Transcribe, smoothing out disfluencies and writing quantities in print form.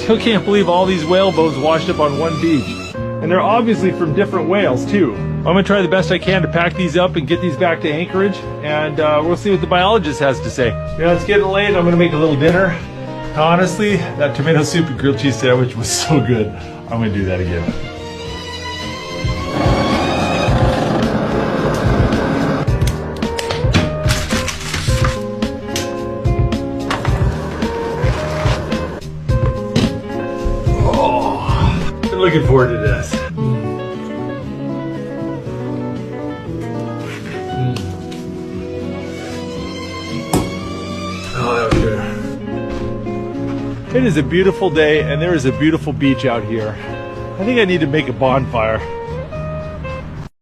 still can't believe all these whale bones washed up on one beach. And they're obviously from different whales too. I'm gonna try the best I can to pack these up and get these back to Anchorage, and we'll see what the biologist has to say. Yeah, it's getting late. I'm gonna make a little dinner. Honestly, that tomato soup and grilled cheese sandwich was so good. I'm gonna do that again. Oh, been looking forward to this. Oh, that was good. It is a beautiful day and there is a beautiful beach out here. I think I need to make a bonfire.